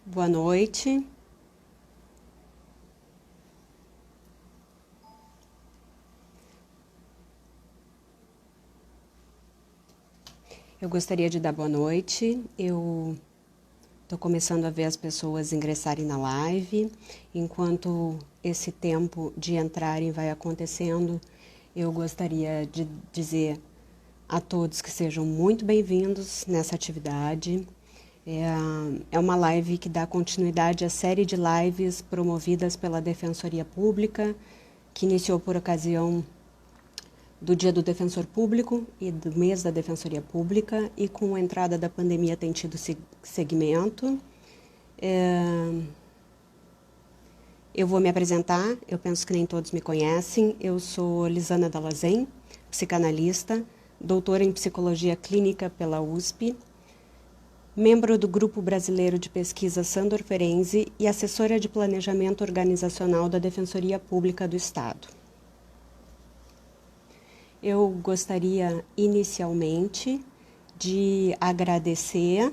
Boa noite. Eu gostaria de dar boa noite. Eu estou começando a ver as pessoas ingressarem na live. Enquanto esse tempo de entrarem vai acontecendo, eu gostaria de dizer a todos que sejam muito bem-vindos nessa atividade. É uma live que dá continuidade à série de lives promovidas pela Defensoria Pública, que iniciou por ocasião do Dia do Defensor Público e do mês da Defensoria Pública, e com a entrada da pandemia tem tido segmento. Eu vou me apresentar, eu penso que nem todos me conhecem. Eu sou Lisana Dallazen, psicanalista, doutora em Psicologia Clínica pela USP, membro do Grupo Brasileiro de Pesquisa Sandor Ferenczi e assessora de Planejamento Organizacional da Defensoria Pública do Estado. Eu gostaria inicialmente de agradecer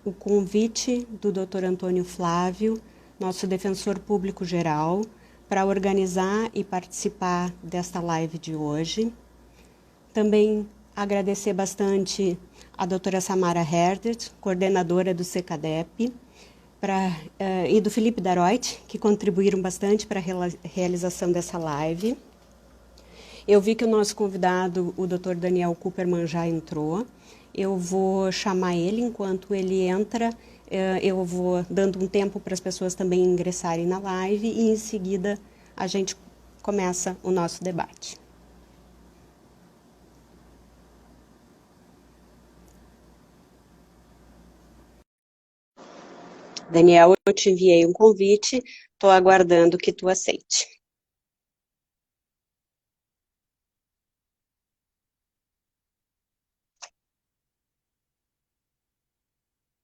o convite do Dr. Antônio Flávio, nosso defensor público geral, para organizar e participar desta live de hoje. Também agradecer bastante a doutora Samara Herdert, coordenadora do CECADEP, e do Felipe Daroit, que contribuíram bastante para a realização dessa live. Eu vi que o nosso convidado, o Dr. Daniel Cooperman, já entrou. Eu vou chamar ele. Enquanto ele entra, eu vou dando um tempo para as pessoas também ingressarem na live e, em seguida, a gente começa o nosso debate. Daniel, eu te enviei um convite, estou aguardando que tu aceite.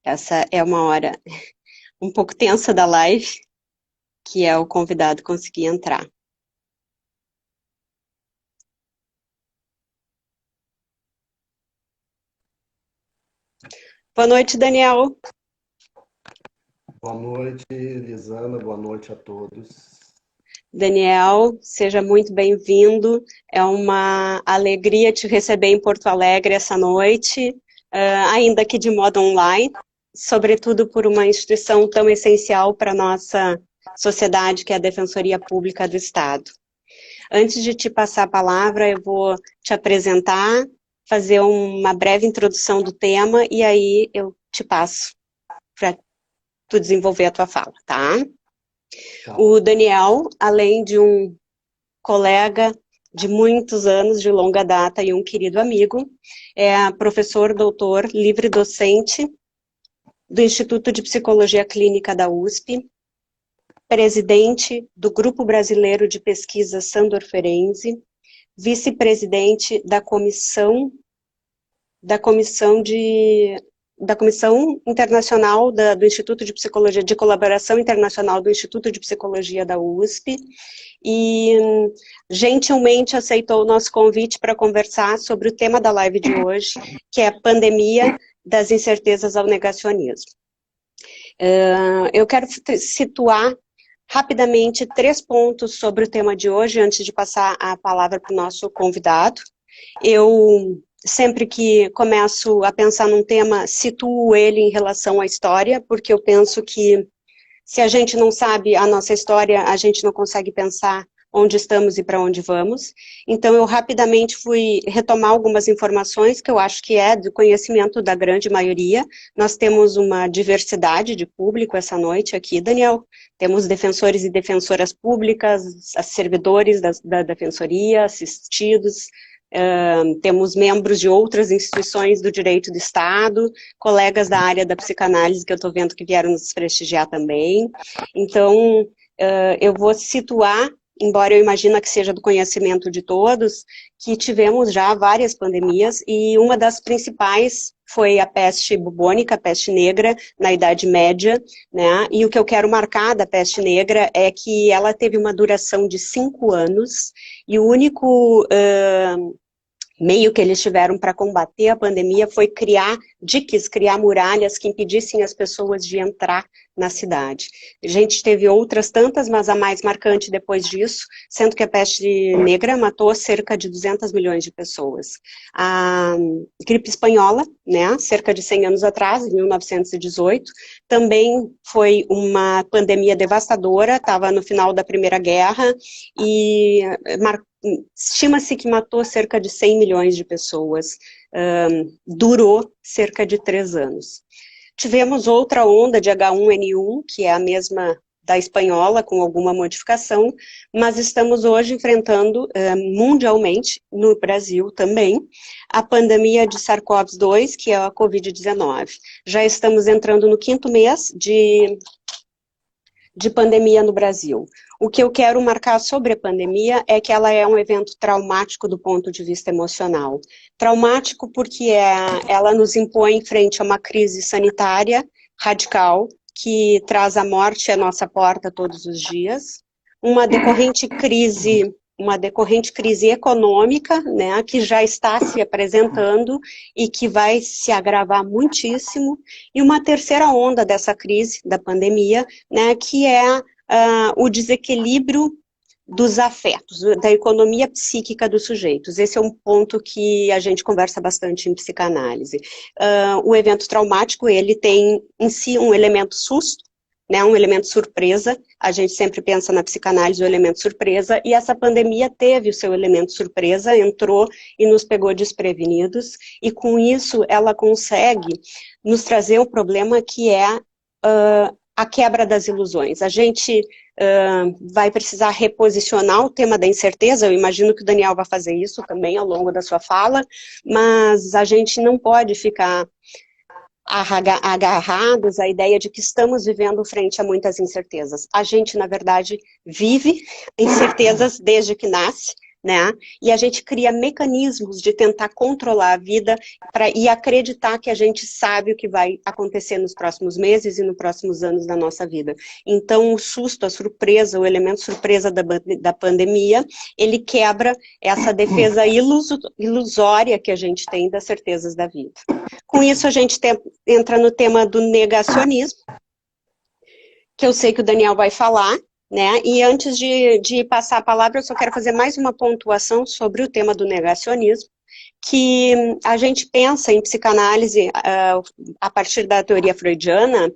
Essa é uma hora um pouco tensa da live, que é o convidado conseguir entrar. Boa noite, Daniel. Boa noite, Lisana, boa noite a todos. Daniel, seja muito bem-vindo. É uma alegria te receber em Porto Alegre essa noite, ainda que de modo online, sobretudo por uma instituição tão essencial para a nossa sociedade, que é a Defensoria Pública do Estado. Antes de te passar a palavra, eu vou te apresentar, fazer uma breve introdução do tema e aí eu te passo para tu desenvolver a tua fala, tá? Tá. O Daniel, além de um colega de muitos anos, de longa data e um querido amigo, é professor, doutor, livre docente do Instituto de Psicologia Clínica da USP, presidente do Grupo Brasileiro de Pesquisa Sandor Ferenczi, vice-presidente da Comissão Internacional do Instituto de Psicologia, de Colaboração Internacional do Instituto de Psicologia da USP, e gentilmente aceitou o nosso convite para conversar sobre o tema da live de hoje, que é a pandemia das incertezas ao negacionismo. Eu quero situar rapidamente 3 pontos sobre o tema de hoje, antes de passar a palavra para o nosso convidado. Eu, sempre que começo a pensar num tema, situo ele em relação à história, porque eu penso que se a gente não sabe a nossa história, a gente não consegue pensar onde estamos e para onde vamos. Então, eu rapidamente fui retomar algumas informações que eu acho que é do conhecimento da grande maioria. Nós temos uma diversidade de público essa noite aqui, Daniel. Temos defensores e defensoras públicas, servidores da defensoria, assistidos, temos membros de outras instituições do direito do Estado, colegas da área da psicanálise que eu estou vendo que vieram nos prestigiar também. Então, eu vou situar, embora eu imagine que seja do conhecimento de todos, que tivemos já várias pandemias, e uma das principais foi a peste bubônica, a peste negra, na Idade Média, né? E o que eu quero marcar da peste negra é que ela teve uma duração de 5 anos, e o único meio que eles tiveram para combater a pandemia foi criar diques, criar muralhas que impedissem as pessoas de entrar na cidade. A gente teve outras tantas, mas a mais marcante depois disso, sendo que a peste negra matou cerca de 200 milhões de pessoas. A gripe espanhola, né, cerca de 100 anos atrás, em 1918, também foi uma pandemia devastadora, estava no final da Primeira Guerra, e estima-se que matou cerca de 100 milhões de pessoas, durou cerca de 3 anos. Tivemos outra onda de H1N1, que é a mesma da espanhola, com alguma modificação, mas estamos hoje enfrentando mundialmente, no Brasil também, a pandemia de SARS-CoV-2, que é a Covid-19. Já estamos entrando no 5º mês de pandemia no Brasil. O que eu quero marcar sobre a pandemia é que ela é um evento traumático do ponto de vista emocional. Traumático porque ela nos impõe frente a uma crise sanitária radical, que traz a morte à nossa porta todos os dias, uma decorrente crise econômica, né, que já está se apresentando e que vai se agravar muitíssimo, e uma terceira onda dessa crise, da pandemia, né, que é o desequilíbrio dos afetos, da economia psíquica dos sujeitos. Esse é um ponto que a gente conversa bastante em psicanálise. O evento traumático, ele tem em si um elemento susto, né, um elemento surpresa. A gente sempre pensa na psicanálise o elemento surpresa, e essa pandemia teve o seu elemento surpresa, entrou e nos pegou desprevenidos, e com isso ela consegue nos trazer um problema que é a quebra das ilusões. A gente vai precisar reposicionar o tema da incerteza. Eu imagino que o Daniel vai fazer isso também ao longo da sua fala, mas a gente não pode ficar agarrados à ideia de que estamos vivendo frente a muitas incertezas. A gente, na verdade, vive incertezas desde que nasce, né? E a gente cria mecanismos de tentar controlar a vida e acreditar que a gente sabe o que vai acontecer nos próximos meses e nos próximos anos da nossa vida. Então, o susto, a surpresa, o elemento surpresa da pandemia, ele quebra essa defesa ilusória que a gente tem das certezas da vida. Com isso, a gente entra no tema do negacionismo, que eu sei que o Daniel vai falar, né? E antes de passar a palavra, eu só quero fazer mais uma pontuação sobre o tema do negacionismo, que a gente pensa em psicanálise, a partir da teoria freudiana,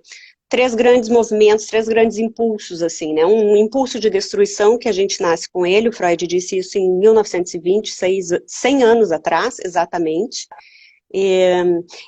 3 grandes movimentos, 3 grandes impulsos, assim, né? Um impulso de destruição, que a gente nasce com ele, o Freud disse isso em 1920, 100 anos atrás, exatamente.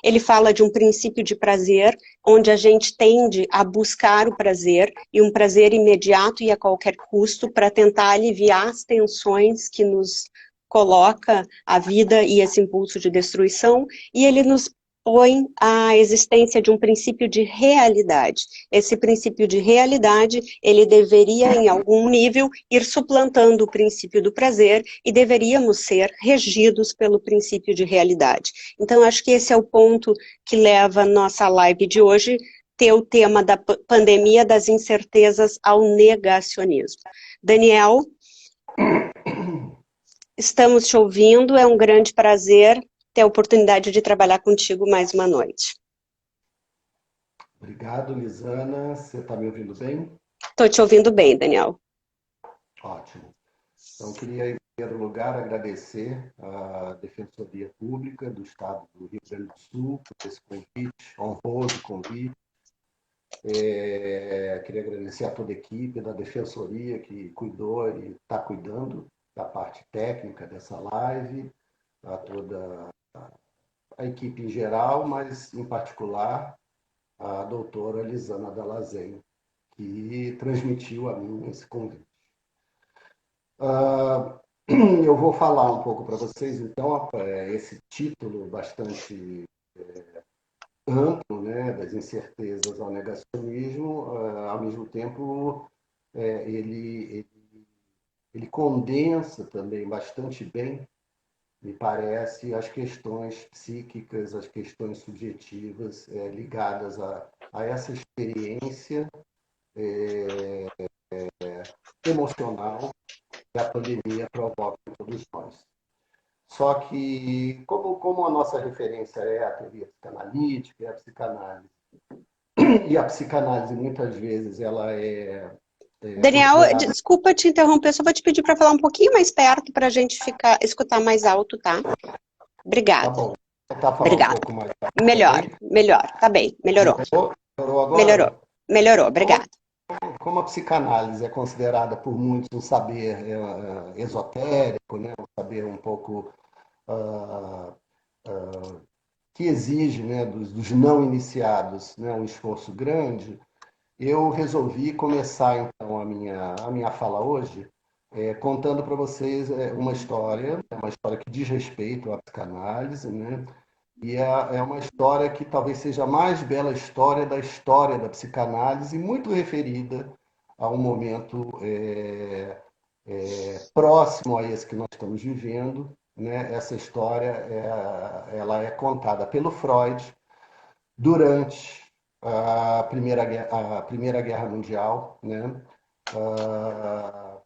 Ele fala de um princípio de prazer, onde a gente tende a buscar o prazer, e um prazer imediato e a qualquer custo, para tentar aliviar as tensões que nos coloca a vida e esse impulso de destruição, e ele nos põe a existência de um princípio de realidade. Esse princípio de realidade, ele deveria, em algum nível, ir suplantando o princípio do prazer, e deveríamos ser regidos pelo princípio de realidade. Então, acho que esse é o ponto que leva a nossa live de hoje, ter o tema da pandemia das incertezas ao negacionismo. Daniel, estamos te ouvindo, é um grande prazer ter a oportunidade de trabalhar contigo mais uma noite. Obrigado, Lisana. Você está me ouvindo bem? Estou te ouvindo bem, Daniel. Ótimo. Então, queria, em primeiro lugar, agradecer à Defensoria Pública do Estado do Rio Grande do Sul por esse convite, honroso convite. Queria agradecer a toda a equipe da Defensoria que cuidou e está cuidando da parte técnica dessa live, a toda a equipe em geral, mas, em particular, a doutora Lisana Dallazen, que transmitiu a mim esse convite. Eu vou falar um pouco para vocês, então, esse título bastante amplo, né, das incertezas ao negacionismo, ao mesmo tempo, ele condensa também bastante bem, me parece, as questões psíquicas, as questões subjetivas ligadas a essa experiência emocional que a pandemia provoca em todos nós. Só que, como a nossa referência é a teoria psicanalítica, é a psicanálise, e a psicanálise muitas vezes ela é Daniel, considerada... desculpa te interromper, eu só vou te pedir para falar um pouquinho mais perto para a gente escutar mais alto, tá? Tá Obrigada, bom, vou tentar falar um obrigada. pouco mais, tá Melhor, bem? melhor, tá bem, melhorou, Melhorou melhorou, agora? melhorou, Como, obrigada. como a psicanálise é considerada por muitos um saber esotérico, né? Um saber um pouco ah, que exige, né, dos não iniciados, né, um esforço grande, eu resolvi começar então a minha fala hoje contando para vocês uma história que diz respeito à psicanálise, né? E é uma história que talvez seja a mais bela história da psicanálise, muito referida a um momento próximo a esse que nós estamos vivendo, né? Essa história ela é contada pelo Freud durante a Primeira Guerra Mundial, né? Ah,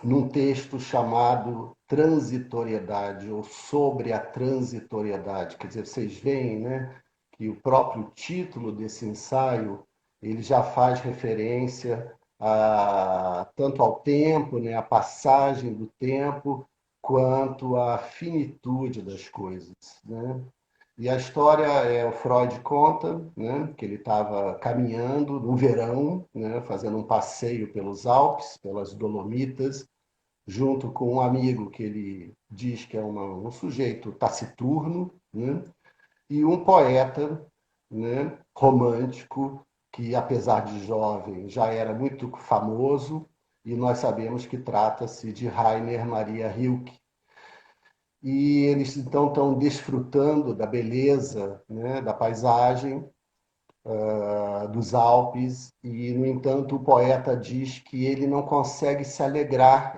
num texto chamado Transitoriedade, ou Sobre a Transitoriedade. Quer dizer, vocês veem, né, que o próprio título desse ensaio ele já faz referência tanto ao tempo, né, a passagem do tempo, quanto à finitude das coisas, né? E a história o Freud conta, né, que ele estava caminhando no verão, né, fazendo um passeio pelos Alpes, pelas Dolomitas, junto com um amigo que ele diz que é um sujeito taciturno, né, e um poeta, né, romântico, que apesar de jovem já era muito famoso, e nós sabemos que trata-se de Rainer Maria Rilke. E eles então estão desfrutando da beleza, né, da paisagem, dos Alpes, e, no entanto, o poeta diz que ele não consegue se alegrar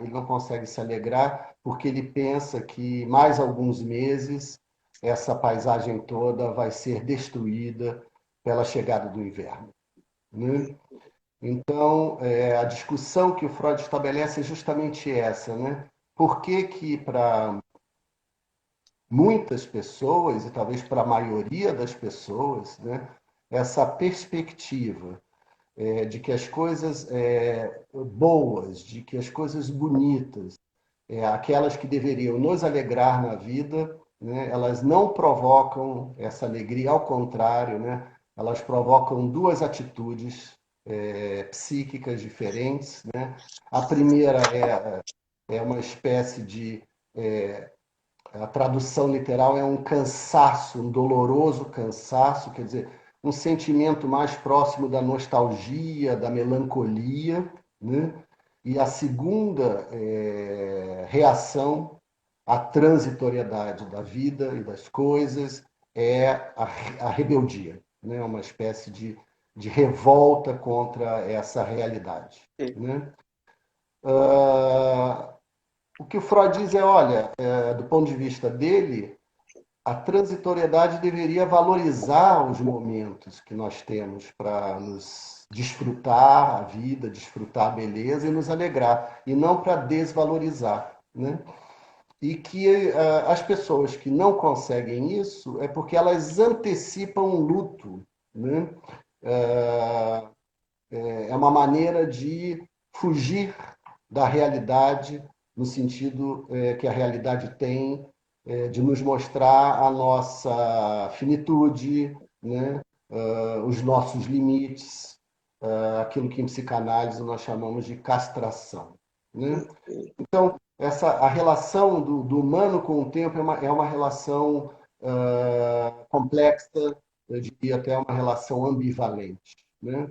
porque ele pensa que mais alguns meses essa paisagem toda vai ser destruída pela chegada do inverno, né? Então, a discussão que o Freud estabelece é justamente essa, né? Por que que para muitas pessoas, e talvez para a maioria das pessoas, né, essa perspectiva de que as coisas boas, de que as coisas bonitas, aquelas que deveriam nos alegrar na vida, né, elas não provocam essa alegria, ao contrário, né, elas provocam duas atitudes psíquicas diferentes, né? A primeira é uma espécie de a tradução literal é um cansaço, um doloroso cansaço, quer dizer, um sentimento mais próximo da nostalgia, da melancolia, né? E a segunda reação à transitoriedade da vida e das coisas é a rebeldia, né? Uma espécie de revolta contra essa realidade, né? O que o Freud diz é, olha, do ponto de vista dele, a transitoriedade deveria valorizar os momentos que nós temos para nos desfrutar a vida, desfrutar a beleza e nos alegrar, e não para desvalorizar, né? E que as pessoas que não conseguem isso é porque elas antecipam um luto, né? É uma maneira de fugir da realidade, no sentido que a realidade tem de nos mostrar a nossa finitude, né? Os nossos limites, aquilo que em psicanálise nós chamamos de castração, né? Então, a relação do humano com o tempo é uma relação complexa, eu diria até uma relação ambivalente, né?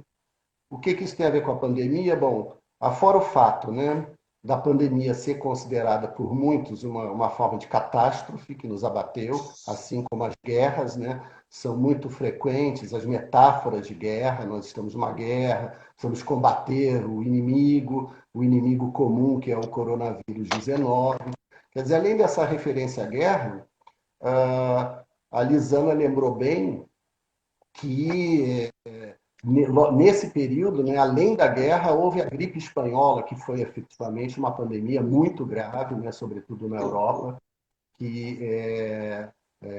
O que isso tem a ver com a pandemia? Bom, afora o fato, né, da pandemia ser considerada por muitos uma forma de catástrofe que nos abateu, assim como as guerras, né, são muito frequentes, as metáforas de guerra, nós estamos numa guerra, precisamos combater o inimigo comum, que é o coronavírus 19. Quer dizer, além dessa referência à guerra, a Lisana lembrou bem que nesse período, né, além da guerra, houve a gripe espanhola, que foi efetivamente uma pandemia muito grave, né, sobretudo na Europa, que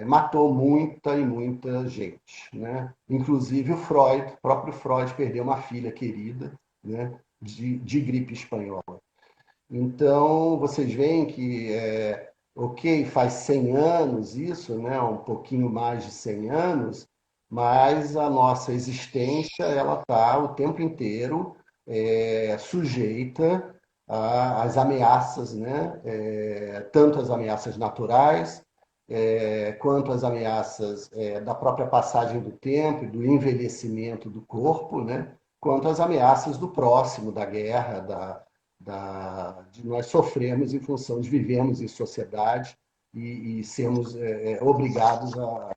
matou muita e muita gente, né? Inclusive o próprio Freud perdeu uma filha querida, né? de gripe espanhola. Então, vocês veem que, ok, faz 100 anos isso, né? Um pouquinho mais de 100 anos, mas a nossa existência ela está o tempo inteiro sujeita às ameaças, né? Tanto as ameaças naturais, quanto as ameaças da própria passagem do tempo e do envelhecimento do corpo, né? Quanto as ameaças do próximo, da guerra, de nós sofremos em função de vivermos em sociedade e sermos obrigados a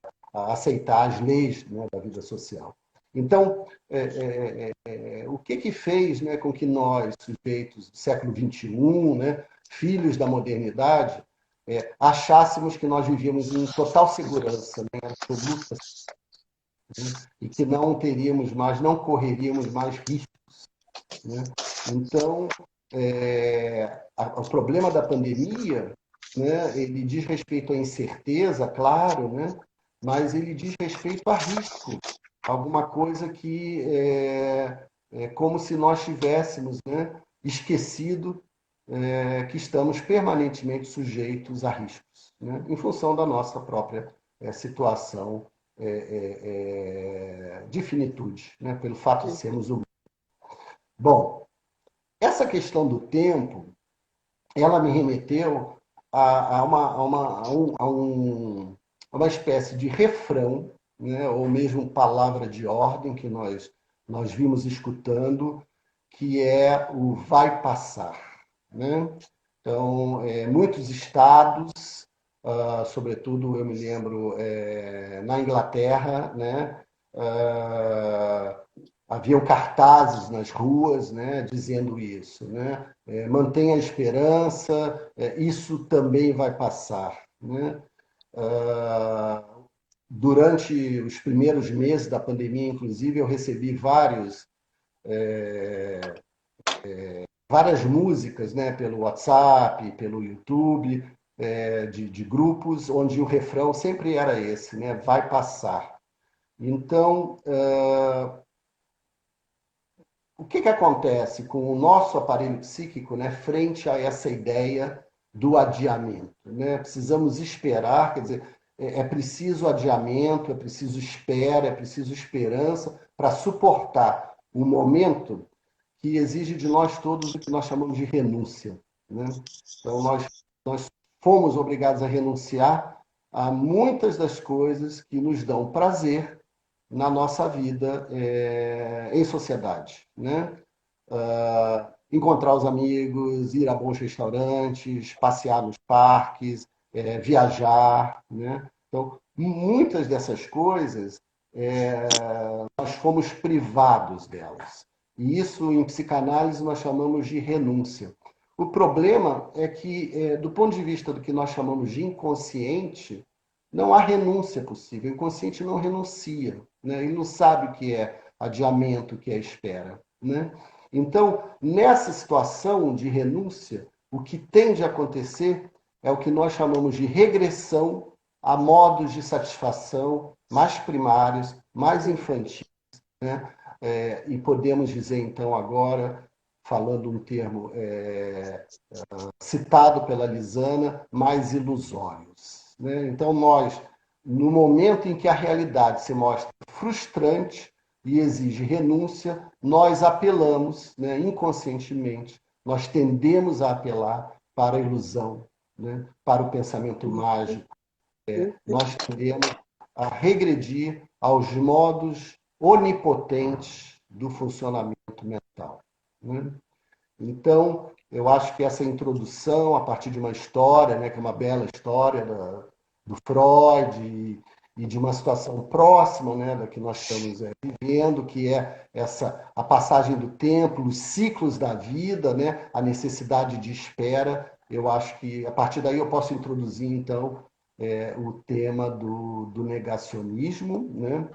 aceitar as leis, né, da vida social. Então, o que fez, né, com que nós, sujeitos do século XXI, né, filhos da modernidade, achássemos que nós vivíamos em total segurança, né, absoluta, né, e que não teríamos mais, não correríamos mais riscos, né? Então, o problema da pandemia, né, ele diz respeito à incerteza, claro, né, mas ele diz respeito a risco, alguma coisa que é como se nós tivéssemos, né, esquecido que estamos permanentemente sujeitos a riscos, né, em função da nossa própria situação de finitude, né, pelo fato de sermos humanos. Bom, essa questão do tempo, ela me remeteu a uma espécie de refrão, né, ou mesmo palavra de ordem que nós vimos escutando, que é o vai passar, né? Então, muitos estados, sobretudo eu me lembro na Inglaterra, né, haviam cartazes nas ruas, né, dizendo isso, né? Mantenha a esperança, isso também vai passar, né? Durante os primeiros meses da pandemia, inclusive, eu recebi várias músicas, né, pelo WhatsApp, pelo YouTube, de grupos, onde o refrão sempre era esse, né? Vai passar. Então, o que acontece com o nosso aparelho psíquico, né, frente a essa ideia do adiamento, né? Precisamos esperar, quer dizer, é preciso adiamento, é preciso espera, é preciso esperança para suportar um momento que exige de nós todos o que nós chamamos de renúncia, né? Então, nós fomos obrigados a renunciar a muitas das coisas que nos dão prazer na nossa vida em sociedade, né? Encontrar os amigos, ir a bons restaurantes, passear nos parques, viajar, né? Então, muitas dessas coisas nós fomos privados delas. E isso, em psicanálise, nós chamamos de renúncia. O problema é que, do ponto de vista do que nós chamamos de inconsciente, não há renúncia possível. O inconsciente não renuncia, né? Ele não sabe o que é adiamento, o que é espera, né? Então, nessa situação de renúncia, o que tende a acontecer é o que nós chamamos de regressão a modos de satisfação mais primários, mais infantis, né? E podemos dizer, então, agora, falando um termo citado pela Lisana, mais ilusórios, né? Então, nós, no momento em que a realidade se mostra frustrante e exige renúncia, nós apelamos, né, inconscientemente, nós tendemos a apelar para a ilusão, né, para o pensamento mágico. Nós tendemos a regredir aos modos onipotentes do funcionamento mental, né? Então, eu acho que essa introdução, a partir de uma história, né, que é uma bela história do Freud e de uma situação próxima, né, da que nós estamos vivendo, que é a passagem do tempo, os ciclos da vida, né, a necessidade de espera, eu acho que a partir daí eu posso introduzir, então, o tema do negacionismo, né?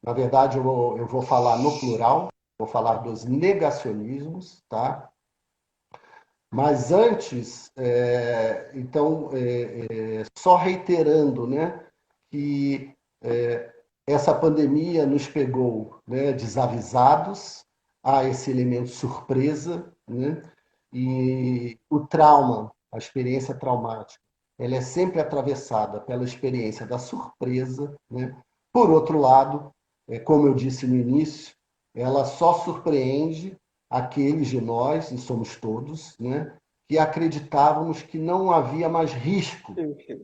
Na verdade, eu vou falar no plural, vou falar dos negacionismos, tá? Mas antes, então, só reiterando, né, que essa pandemia nos pegou, né, desavisados, há esse elemento surpresa, né, e o trauma, a experiência traumática, ela é sempre atravessada pela experiência da surpresa, né? Por outro lado, como eu disse no início, ela só surpreende aqueles de nós, e somos todos, né, que acreditávamos que não havia mais risco,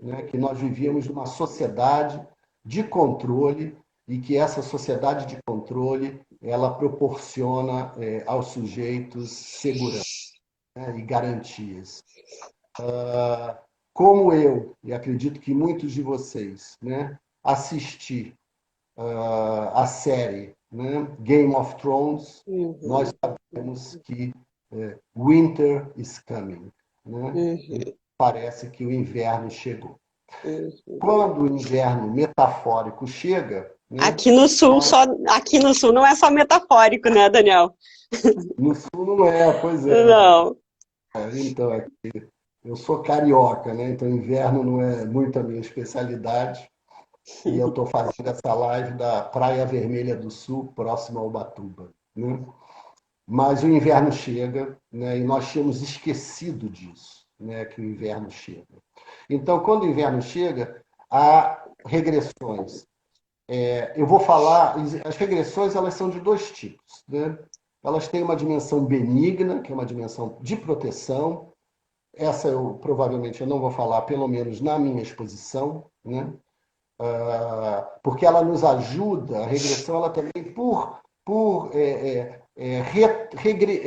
né, que nós vivíamos numa sociedade de controle e que essa sociedade de controle ela proporciona aos sujeitos segurança, né, e garantias. Como eu, e acredito que muitos de vocês, né, assisti a série, né, Game of Thrones, nós sabemos que winter is coming. Né? Parece que o inverno chegou. Quando o inverno metafórico chega, né, Aqui no sul não é só metafórico, né, Daniel? no sul não é, pois é. Não. Então, eu sou carioca, né? Então inverno não é muito a minha especialidade. E eu estou fazendo essa live da Praia Vermelha do Sul, próxima ao Ubatuba. Né? Mas o inverno chega, né? E nós tínhamos esquecido disso, né? Que o inverno chega. Então, quando o inverno chega, há regressões. Eu vou falar, as regressões elas são de dois tipos. Né? Elas têm uma dimensão benigna, que é uma dimensão de proteção. Essa eu provavelmente eu não vou falar, pelo menos na minha exposição, né? Porque ela nos ajuda, a regressão ela também por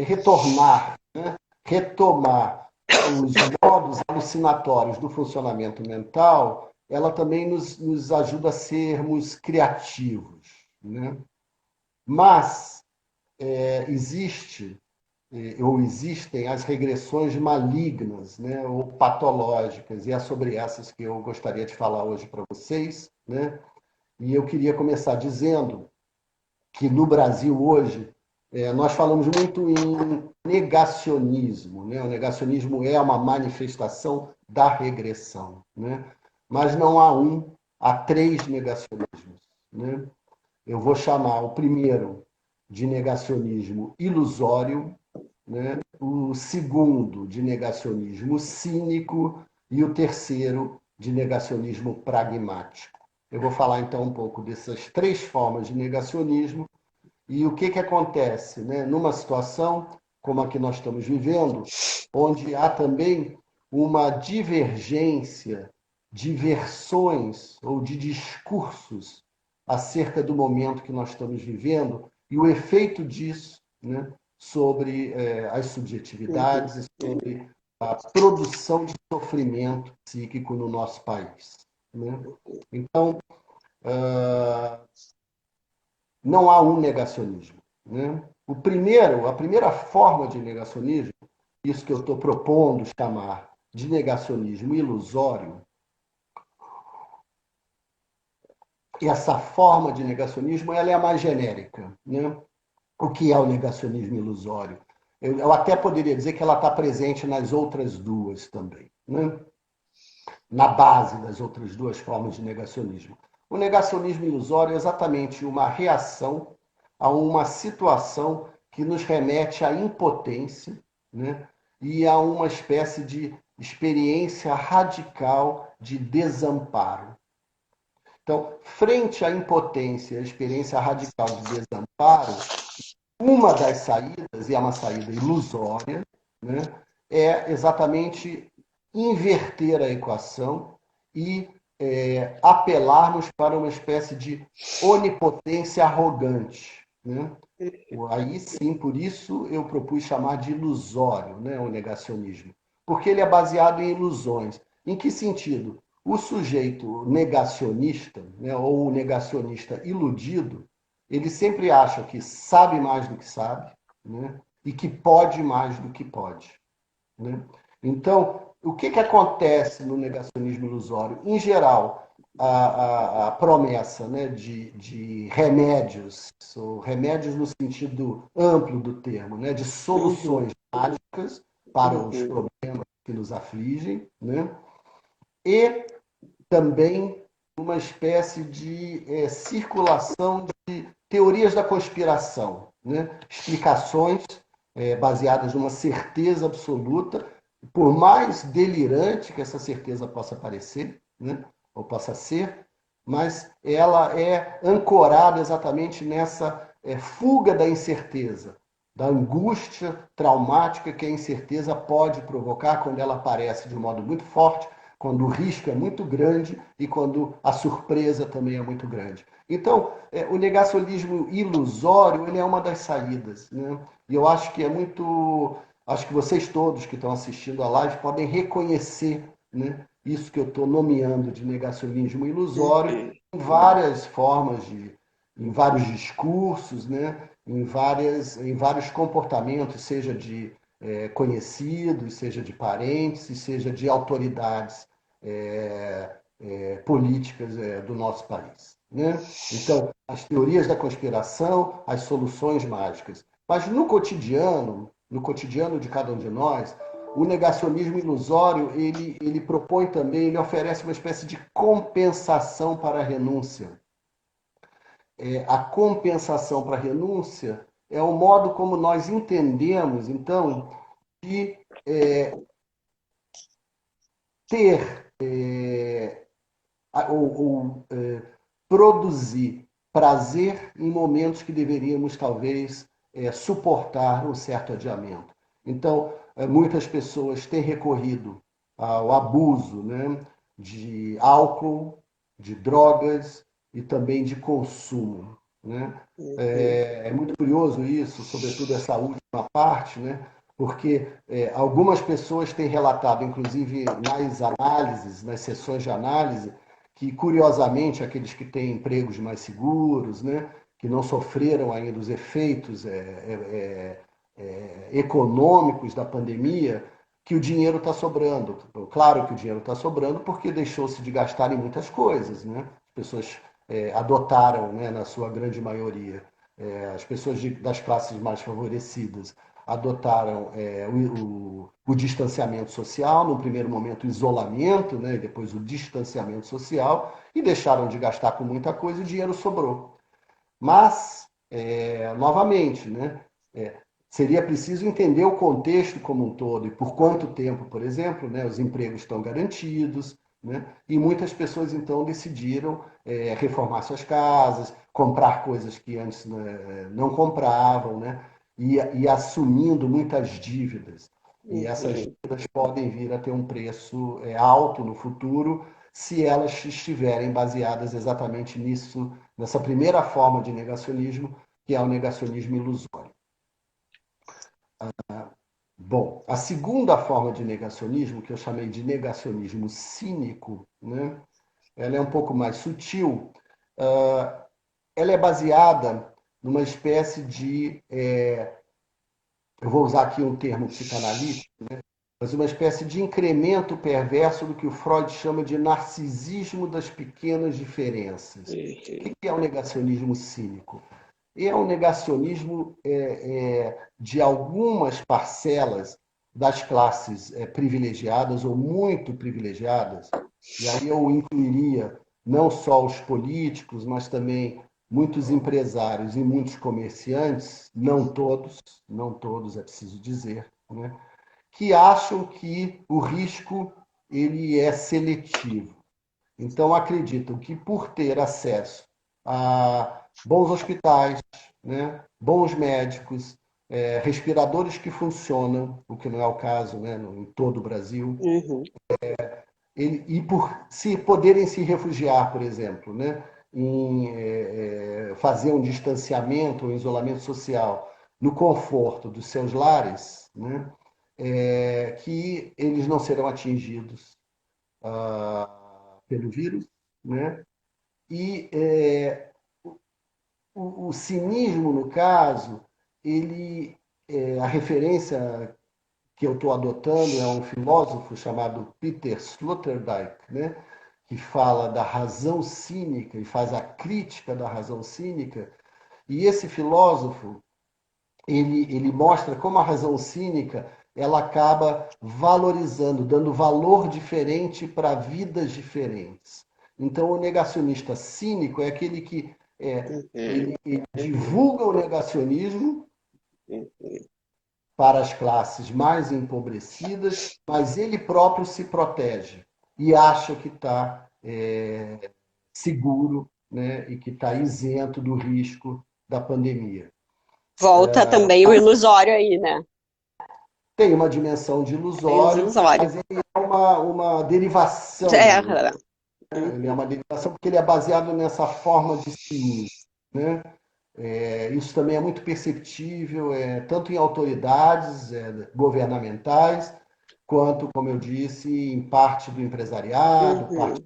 retornar, né? Retomar os modos alucinatórios do funcionamento mental, ela também nos ajuda a sermos criativos. Né? Mas existe ou existem as regressões malignas, né, ou patológicas, e é sobre essas que eu gostaria de falar hoje para vocês. Né? E eu queria começar dizendo que no Brasil hoje nós falamos muito em negacionismo. Né? O negacionismo é uma manifestação da regressão. Né? Mas não há três negacionismos. Né? Eu vou chamar o primeiro de negacionismo ilusório, né? O segundo de negacionismo cínico e o terceiro de negacionismo pragmático. Eu vou falar então um pouco dessas três formas de negacionismo e o que acontece, né? Numa situação como a que nós estamos vivendo, onde há também uma divergência de versões ou de discursos acerca do momento que nós estamos vivendo e o efeito disso, né, sobre as subjetividades e sobre a produção de sofrimento psíquico no nosso país. Né? Então, não há um negacionismo. Né? A primeira forma de negacionismo, isso que eu estou propondo chamar de negacionismo ilusório, essa forma de negacionismo ela é a mais genérica. Né? O que é o negacionismo ilusório? Eu até poderia dizer que ela está presente nas outras duas também, né? Na base das outras duas formas de negacionismo. O negacionismo ilusório é exatamente uma reação a uma situação que nos remete à impotência, né? E a uma espécie de experiência radical de desamparo. Então, frente à impotência, à experiência radical de desamparo, uma das saídas, e é uma saída ilusória, né, é exatamente inverter a equação e apelarmos para uma espécie de onipotência arrogante. Né? Aí sim, por isso eu propus chamar de ilusório, né, o negacionismo, porque ele é baseado em ilusões. Em que sentido? O sujeito negacionista, né, ou o negacionista iludido, ele sempre acha que sabe mais do que sabe, né, e que pode mais do que pode. Né? Então, o que acontece no negacionismo ilusório? Em geral, a promessa, né, de remédios, remédios no sentido amplo do termo, né, de soluções mágicas, para os problemas que nos afligem, né? E também uma espécie de circulação de teorias da conspiração, né? Explicações baseadas numa certeza absoluta, por mais delirante que essa certeza possa parecer, né? Ou possa ser, mas ela é ancorada exatamente nessa fuga da incerteza, da angústia traumática que a incerteza pode provocar quando ela aparece de um modo muito forte, quando o risco é muito grande e quando a surpresa também é muito grande. Então, o negacionismo ilusório, ele é uma das saídas, né? E eu acho que é muito... Acho que vocês todos que estão assistindo a live podem reconhecer, né, isso que eu estou nomeando de negacionismo ilusório em várias formas, em vários discursos, né, em vários comportamentos, seja de conhecidos, seja de parentes, seja de autoridades políticas do nosso país, né? Então, as teorias da conspiração, as soluções mágicas. Mas no cotidiano de cada um de nós, o negacionismo ilusório, ele propõe também, ele oferece uma espécie de compensação para a renúncia. A compensação para a renúncia é o modo como nós entendemos, então, de ter ou produzir prazer em momentos que deveríamos, talvez, suportar um certo adiamento. Então, muitas pessoas têm recorrido ao abuso, né, de álcool, de drogas e também de consumo, né? É muito curioso isso, sobretudo essa última parte, né? Porque algumas pessoas têm relatado, inclusive nas análises, nas sessões de análise, que, curiosamente, aqueles que têm empregos mais seguros, né, que não sofreram ainda os efeitos econômicos da pandemia, que o dinheiro está sobrando. Claro que o dinheiro está sobrando porque deixou-se de gastar em muitas coisas, né? As pessoas adotaram, né, na sua grande maioria, as pessoas das classes mais favorecidas adotaram o distanciamento social, no primeiro momento o isolamento, né, e depois o distanciamento social, e deixaram de gastar com muita coisa e o dinheiro sobrou. Mas, novamente, né, seria preciso entender o contexto como um todo e por quanto tempo, por exemplo, né, os empregos estão garantidos, né, e muitas pessoas então decidiram reformar suas casas, comprar coisas que antes, né, não compravam, né, e assumindo muitas dívidas. E essas dívidas podem vir a ter um preço alto no futuro se elas estiverem baseadas exatamente nisso, nessa primeira forma de negacionismo, que é o negacionismo ilusório. Bom, a segunda forma de negacionismo, que eu chamei de negacionismo cínico, né, ela é um pouco mais sutil. Ela é baseada numa espécie de, eu vou usar aqui um termo psicanalítico, né, mas uma espécie de incremento perverso do que o Freud chama de narcisismo das pequenas diferenças. O que é o negacionismo cínico? É um negacionismo de algumas parcelas das classes privilegiadas ou muito privilegiadas, e aí eu incluiria não só os políticos, mas também muitos empresários e muitos comerciantes, não todos é preciso dizer, né, que acham que o risco ele é seletivo. Então acreditam que por ter acesso a bons hospitais, né, bons médicos, respiradores que funcionam, o que não é o caso, né, em todo o Brasil, e por se poderem se refugiar, por exemplo, né, em fazer um distanciamento, um isolamento social no conforto dos seus lares, né, que eles não serão atingidos pelo vírus, né? E o cinismo, no caso, a referência que eu estou adotando é um filósofo chamado Peter Sloterdijk, né? Que fala da razão cínica e faz a crítica da razão cínica. E esse filósofo, ele mostra como a razão cínica ela acaba valorizando, dando valor diferente para vidas diferentes. Então, o negacionista cínico é aquele que ele divulga o negacionismo para as classes mais empobrecidas, mas ele próprio se protege e acha que está seguro, né, e que está isento do risco da pandemia. Volta também o ilusório aí, né? Tem uma dimensão de Tem os ilusório, ilusórios. mas ele é uma derivação É, do ilusório. Ele é uma derivação porque ele é baseado nessa forma de cinismo, né? Isso também é muito perceptível, tanto em autoridades governamentais, quanto, como eu disse, em parte do empresariado, parte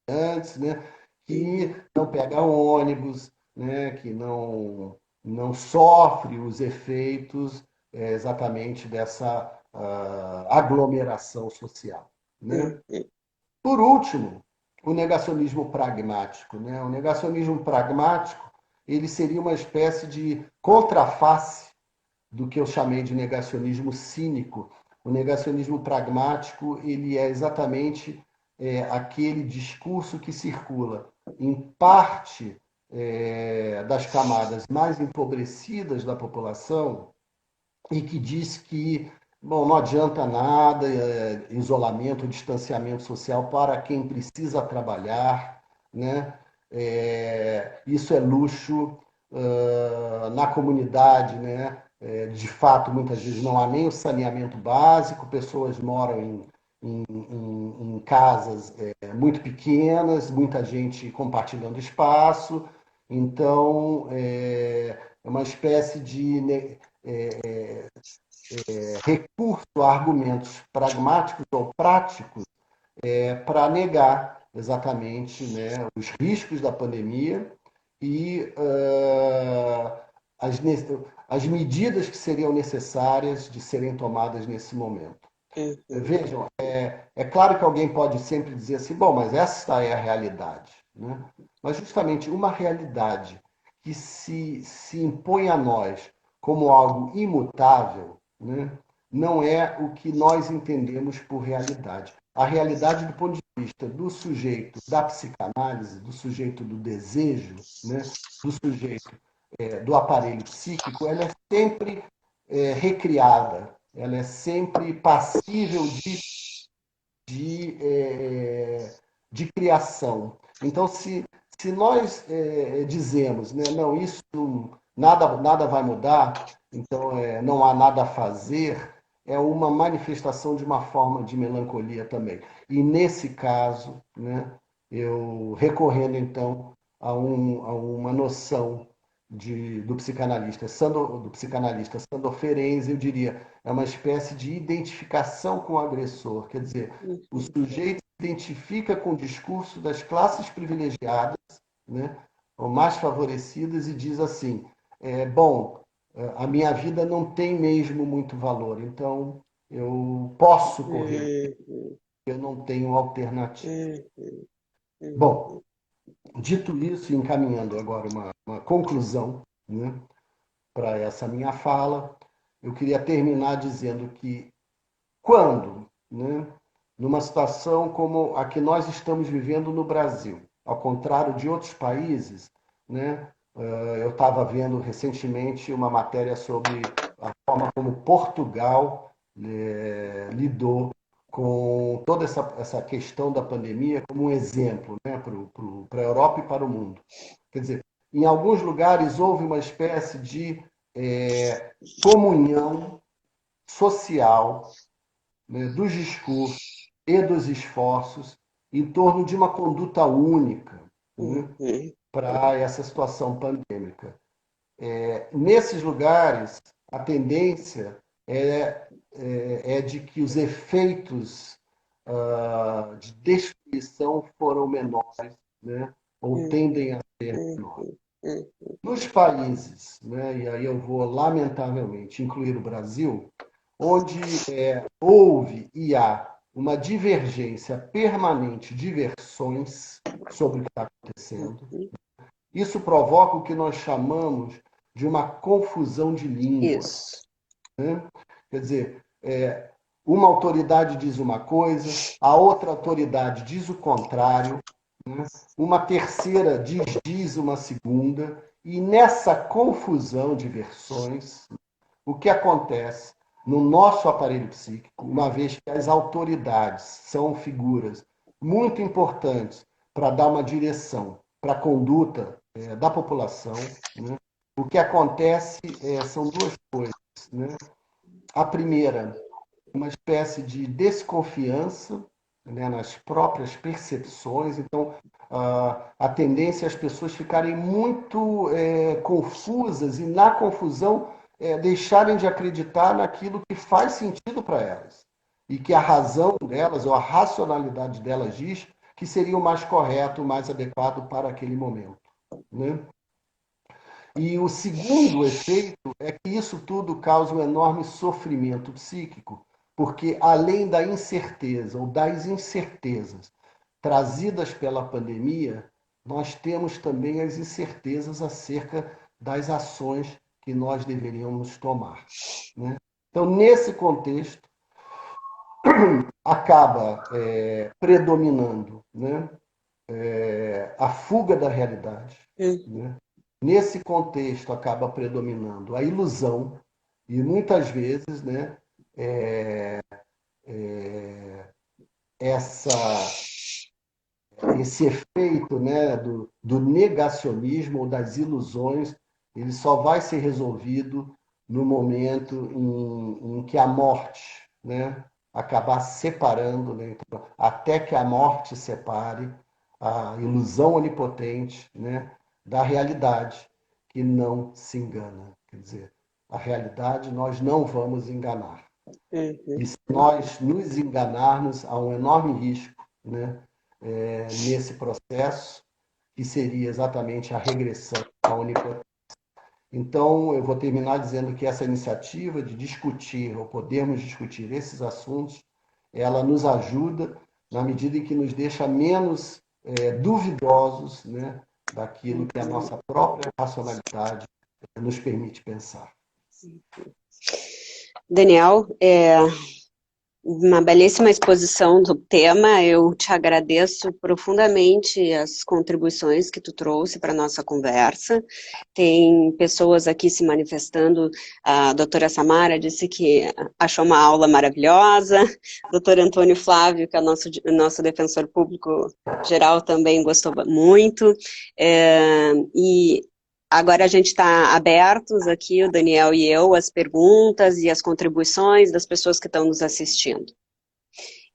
antes, né? Que não pega ônibus, né? Que não sofre os efeitos exatamente dessa aglomeração social, né? Por último, o negacionismo pragmático, né? O negacionismo pragmático, ele seria uma espécie de contraface do que eu chamei de negacionismo cínico. O negacionismo pragmático, ele é exatamente aquele discurso que circula em parte das camadas mais empobrecidas da população e que diz que, bom, não adianta nada, isolamento, distanciamento social para quem precisa trabalhar, né? Isso é luxo na comunidade, né? De fato, muitas vezes não há nem o saneamento básico, pessoas moram em casas muito pequenas, muita gente compartilhando espaço, então é uma espécie de recurso a argumentos pragmáticos ou práticos para negar exatamente, né, os riscos da pandemia e as, as medidas que seriam necessárias de serem tomadas nesse momento. Vejam, é claro que alguém pode sempre dizer assim, bom, mas essa é a realidade, né? Mas justamente uma realidade que se impõe a nós como algo imutável, né, não é o que nós entendemos por realidade. A realidade do ponto de vista do sujeito da psicanálise, do sujeito do desejo, né, do sujeito do aparelho psíquico, ela é sempre recriada, ela é sempre passível de criação. Então, se nós dizemos, né, não, isso nada vai mudar, então não há nada a fazer, é uma manifestação de uma forma de melancolia também. E nesse caso, né, eu recorrendo então a uma noção do psicanalista Sandor Ferenczi, eu diria, é uma espécie de identificação com o agressor, quer dizer, o sujeito se identifica com o discurso das classes privilegiadas, né, ou mais favorecidas, e diz assim, bom, a minha vida não tem mesmo muito valor, então eu posso correr, eu não tenho alternativa. Bom, dito isso, encaminhando agora uma conclusão, né, para essa minha fala, eu queria terminar dizendo que quando, né, numa situação como a que nós estamos vivendo no Brasil, ao contrário de outros países, né, eu estava vendo recentemente uma matéria sobre a forma como Portugal lidou com toda essa questão da pandemia como um exemplo, né, para a Europa e para o mundo. Quer dizer, em alguns lugares houve uma espécie de comunhão social, né, dos discursos e dos esforços em torno de uma conduta única, né, para essa situação pandêmica. Nesses lugares, a tendência é de que os efeitos de destruição foram menores, né, ou tendem a ser menores. Nos países, né, e aí eu vou lamentavelmente incluir o Brasil, onde houve e há uma divergência permanente de versões sobre o que está acontecendo, isso provoca o que nós chamamos de uma confusão de línguas. Isso. Né? Quer dizer, uma autoridade diz uma coisa, a outra autoridade diz o contrário, né? Uma terceira diz uma segunda, e nessa confusão de versões, o que acontece no nosso aparelho psíquico, uma vez que as autoridades são figuras muito importantes para dar uma direção para a conduta da população, né? O que acontece são duas coisas, né? A primeira, uma espécie de desconfiança, né, nas próprias percepções. Então, a tendência é as pessoas ficarem muito confusas e, na confusão, deixarem de acreditar naquilo que faz sentido para elas e que a razão delas ou a racionalidade delas diz que seria o mais correto, o mais adequado para aquele momento, né? E o segundo efeito é que isso tudo causa um enorme sofrimento psíquico, porque além da incerteza ou das incertezas trazidas pela pandemia, nós temos também as incertezas acerca das ações que nós deveríamos tomar, né? Então, nesse contexto, acaba predominando, né, a fuga da realidade, né? Nesse contexto, acaba predominando a ilusão e, muitas vezes, né, esse efeito, né, do negacionismo ou das ilusões, ele só vai ser resolvido no momento em que a morte, né, acabar separando, né, então, até que a morte separe a ilusão onipotente, né, da realidade, que não se engana. Quer dizer, a realidade nós não vamos enganar. E se nós nos enganarmos, há um enorme risco, né, nesse processo, que seria exatamente a regressão à onipotência. Então, eu vou terminar dizendo que essa iniciativa de discutir, ou podermos discutir esses assuntos, ela nos ajuda na medida em que nos deixa menos duvidosos, né, daquilo que a nossa própria racionalidade nos permite pensar. Daniel, uma belíssima exposição do tema. Eu te agradeço profundamente as contribuições que tu trouxe para a nossa conversa. Tem pessoas aqui se manifestando. A doutora Samara disse que achou uma aula maravilhosa. O doutor Antônio Flávio, que é o nosso defensor público geral, também gostou muito. E agora a gente está abertos aqui, o Daniel e eu, às perguntas e às contribuições das pessoas que estão nos assistindo.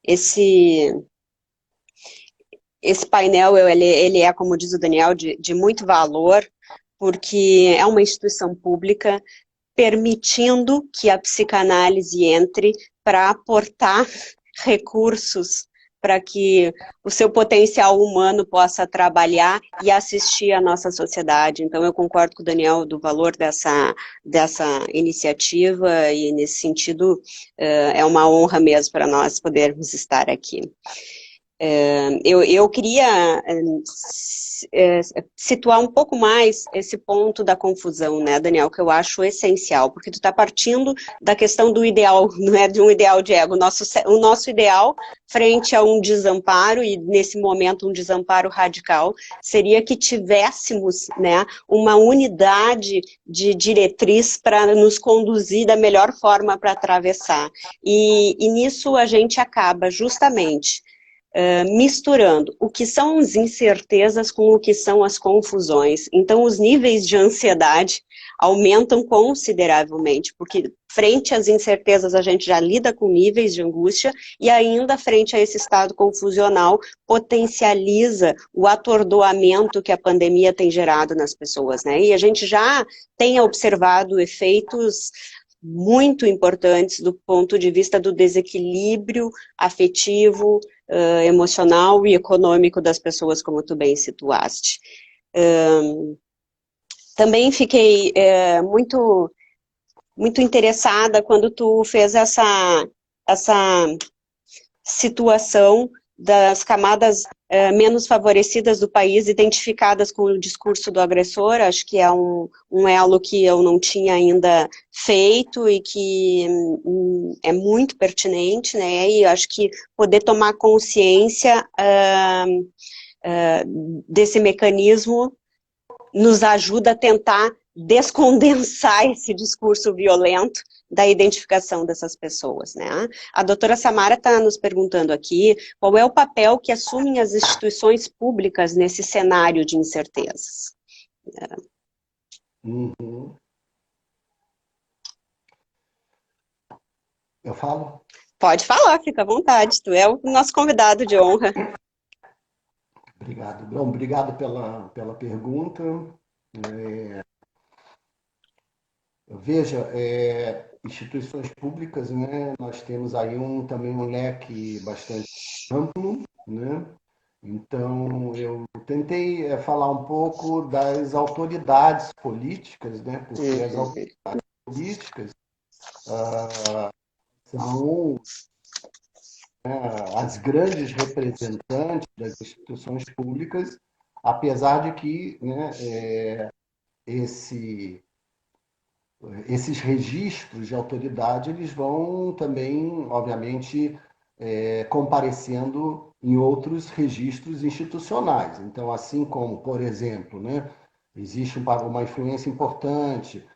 Esse painel, ele é, como diz o Daniel, de muito valor, porque é uma instituição pública permitindo que a psicanálise entre para aportar recursos para que o seu potencial humano possa trabalhar e assistir à nossa sociedade. Então, eu concordo com o Daniel do valor dessa iniciativa, e, nesse sentido, é uma honra mesmo para nós podermos estar aqui. Eu queria situar um pouco mais esse ponto da confusão, né, Daniel, que eu acho essencial, porque tu está partindo da questão do ideal, não é de um ideal de ego. O nosso ideal, frente a um desamparo, e nesse momento um desamparo radical, seria que tivéssemos, né, uma unidade de diretriz para nos conduzir da melhor forma para atravessar. E nisso a gente acaba justamente misturando o que são as incertezas com o que são as confusões. Então, os níveis de ansiedade aumentam consideravelmente, porque frente às incertezas a gente já lida com níveis de angústia, e ainda frente a esse estado confusional potencializa o atordoamento que a pandemia tem gerado nas pessoas, né? E a gente já tem observado efeitos muito importantes do ponto de vista do desequilíbrio afetivo, emocional e econômico das pessoas, como tu bem situaste. Também fiquei muito interessada quando tu fez essa situação das camadas menos favorecidas do país, identificadas com o discurso do agressor. Acho que é um elo que eu não tinha ainda feito e que é muito pertinente, né? E acho que poder tomar consciência desse mecanismo nos ajuda a tentar descondensar esse discurso violento da identificação dessas pessoas, né? A doutora Samara está nos perguntando aqui qual é o papel que assumem as instituições públicas nesse cenário de incertezas. Uhum. Eu falo? Pode falar, fica à vontade, tu é o nosso convidado de honra. Obrigado. Bom, obrigado pela pergunta. Veja, instituições públicas, né, nós temos aí também um leque bastante amplo, né? Então, eu tentei falar um pouco das autoridades políticas, né? Porque as autoridades políticas são as grandes representantes das instituições públicas, apesar de que, né, esses registros de autoridade eles vão também, obviamente, comparecendo em outros registros institucionais. Então, assim como, por exemplo, né, existe uma influência importante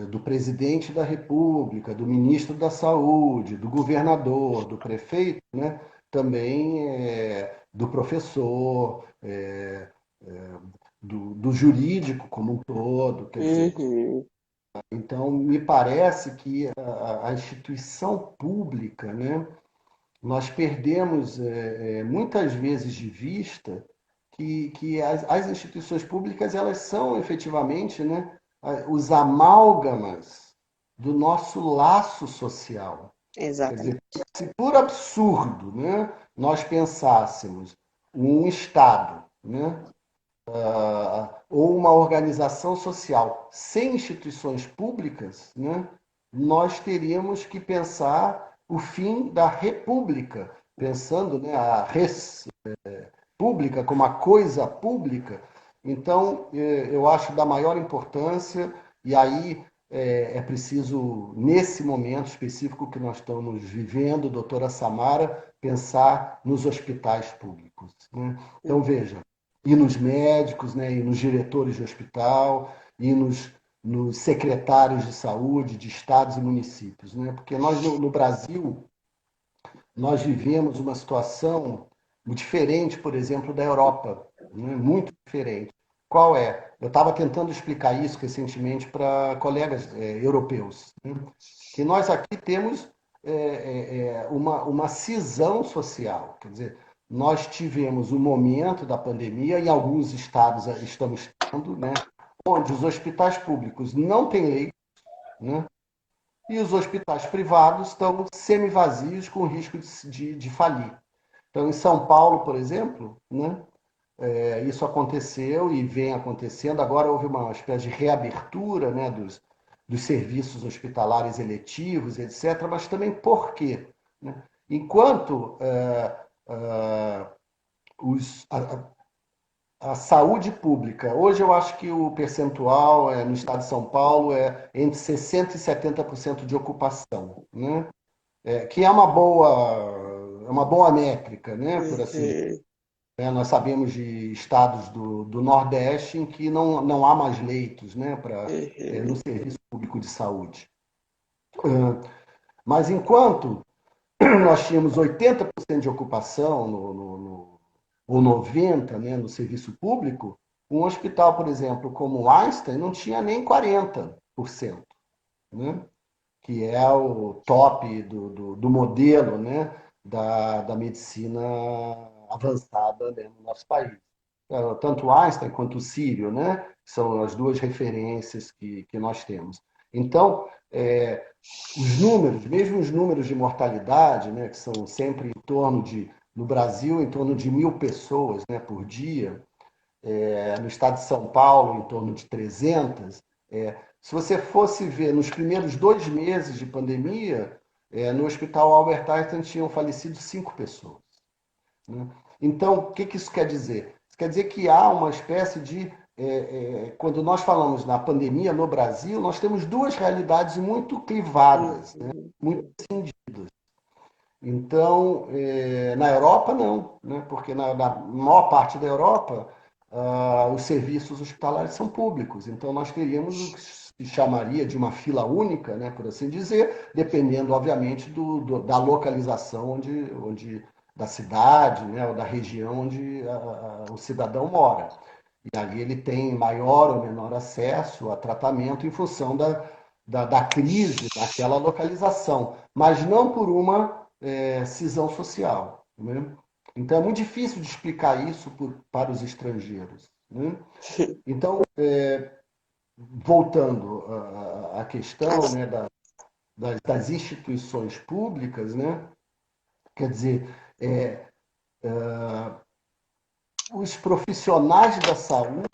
do presidente da República, do ministro da Saúde, do governador, do prefeito, né, também do professor, do jurídico como um todo. Quer dizer, então, me parece que a instituição pública, né, nós perdemos muitas vezes de vista que as instituições públicas elas são efetivamente, né, os amálgamas do nosso laço social. Quer Exatamente. dizer, se por absurdo, né, nós pensássemos um Estado, né, ou uma organização social sem instituições públicas, né, nós teríamos que pensar o fim da república, pensando, né, a res pública como a coisa pública. Então, eu acho da maior importância, e aí é preciso, nesse momento específico que nós estamos vivendo, doutora Samara, pensar nos hospitais públicos, né? Então, veja, e nos médicos, né, e nos diretores de hospital, e nos secretários de saúde de estados e municípios, né? Porque nós, no Brasil, nós vivemos uma situação diferente, por exemplo, da Europa, né? Muito diferente. Qual é? Eu estava tentando explicar isso recentemente para colegas europeus, né? Que nós aqui temos uma cisão social. Quer dizer, nós tivemos um momento da pandemia, em alguns estados estamos tendo, né? Onde os hospitais públicos não têm leito, né? E os hospitais privados estão semi-vazios com risco de falir. Então, em São Paulo, por exemplo, né, isso aconteceu e vem acontecendo. Agora houve uma espécie de reabertura, né, dos serviços hospitalares eletivos, etc. Mas também por quê? Né? Enquanto a saúde pública, hoje eu acho que o percentual no estado de São Paulo é entre 60% e 70% de ocupação, né? Que é uma boa métrica, né? Por assim dizer. Nós sabemos de estados do Nordeste em que não há mais leitos, né, no serviço público de saúde. Mas enquanto nós tínhamos 80% de ocupação ou 90%, né, no serviço público, um hospital, por exemplo, como o Einstein, não tinha nem 40%, né, que é o top do modelo, né, da medicina avançada, né, no nosso país. Tanto Einstein quanto o Círio, né, são as duas referências que nós temos. Então, os números, mesmo os números de mortalidade, né, que são sempre em torno no Brasil, em torno de 1.000 pessoas, né, por dia, no estado de São Paulo, em torno de 300. Se você fosse ver nos primeiros 2 meses de pandemia, no Hospital Albert Einstein tinham falecido 5 pessoas, né? Então, o que isso quer dizer? Isso quer dizer que há uma espécie de... quando nós falamos na pandemia no Brasil, nós temos duas realidades muito clivadas, né? Muito cindidas. Então, na Europa, não, né? Porque na maior parte da Europa, os serviços hospitalares são públicos. Então, nós teríamos o que se chamaria de uma fila única, né, por assim dizer, dependendo, obviamente, da localização da cidade, né, ou da região onde o cidadão mora. E ali ele tem maior ou menor acesso a tratamento em função da crise naquela localização, mas não por uma cisão social. Né? Então é muito difícil de explicar isso para os estrangeiros. Né? Então, voltando à questão, né, das instituições públicas, né? Quer dizer, os profissionais da saúde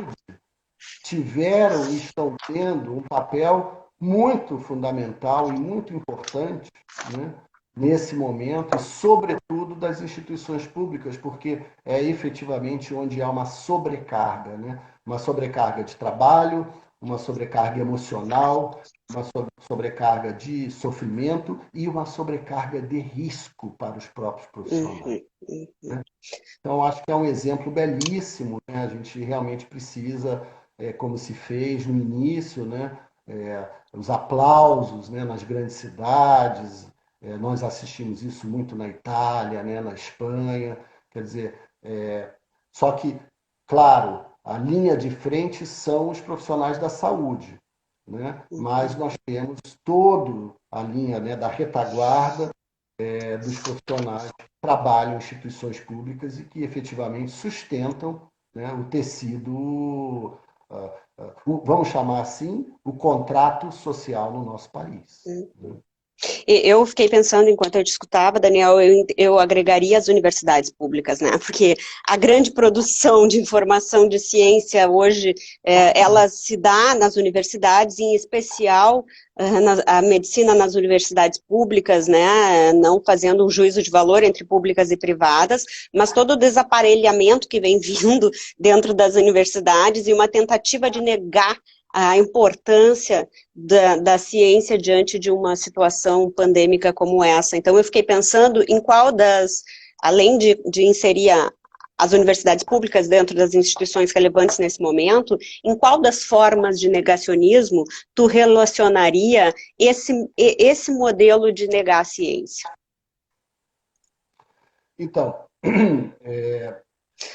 tiveram e estão tendo um papel muito fundamental e muito importante, né, nesse momento, e sobretudo das instituições públicas, porque é efetivamente onde há uma sobrecarga, né? Uma sobrecarga de trabalho, uma sobrecarga emocional, uma sobrecarga de sofrimento e uma sobrecarga de risco para os próprios profissionais. Né? Então, acho que é um exemplo belíssimo, né? A gente realmente precisa, como se fez no início, né? Os aplausos, né? Nas grandes cidades, nós assistimos isso muito na Itália, né? Na Espanha, quer dizer, só que, claro, a linha de frente são os profissionais da saúde, né? Mas nós temos toda a linha, né, da retaguarda, dos profissionais que trabalham em instituições públicas e que efetivamente sustentam, né, o tecido, vamos chamar assim, o contrato social no nosso país. Né? Eu fiquei pensando, enquanto eu te escutava, Daniel, eu agregaria as universidades públicas, né? Porque a grande produção de informação de ciência hoje, ela se dá nas universidades, em especial a medicina nas universidades públicas, né? Não fazendo um juízo de valor entre públicas e privadas, mas todo o desaparelhamento que vem vindo dentro das universidades e uma tentativa de negar a importância da ciência diante de uma situação pandêmica como essa. Então, eu fiquei pensando em qual além de inserir as universidades públicas dentro das instituições relevantes nesse momento, em qual das formas de negacionismo tu relacionaria esse modelo de negar a ciência? Então,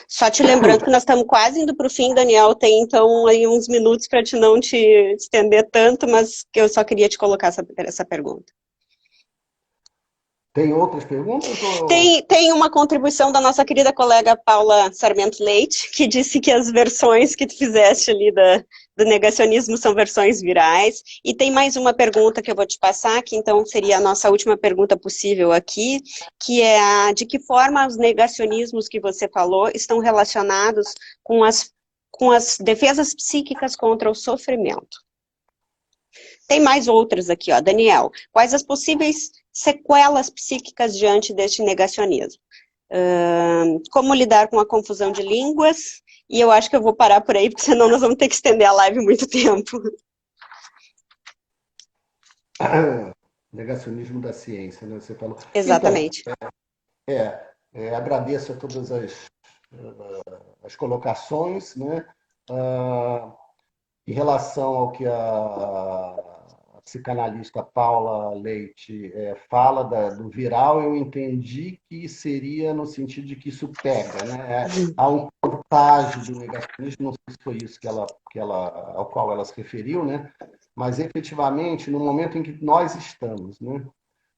Só te lembrando que nós estamos quase indo para o fim, Daniel, tem então aí uns minutos para não te estender tanto, mas que eu só queria te colocar essa pergunta. tem outras perguntas? Tem uma contribuição da nossa querida colega Paula Sarmento Leite, que disse que as versões que tu fizeste ali do negacionismo são versões virais, e tem mais uma pergunta que eu vou te passar, que então seria a nossa última pergunta possível aqui, que é de que forma os negacionismos que você falou estão relacionados com as defesas psíquicas contra o sofrimento. Tem mais outras aqui, ó. Daniel, quais as possíveis sequelas psíquicas diante deste negacionismo? Como lidar com a confusão de línguas? E eu acho que eu vou parar por aí, porque senão nós vamos ter que estender a live muito tempo. Negacionismo da ciência, né? Você falou. Exatamente. Então, agradeço a todas as colocações, né? Em relação ao que a psicanalista Paula Leite fala do viral, eu entendi que seria no sentido de que isso pega, né? Há um contágio do negacionismo, não sei se foi isso ao qual ela se referiu, né? Mas efetivamente, no momento em que nós estamos, né,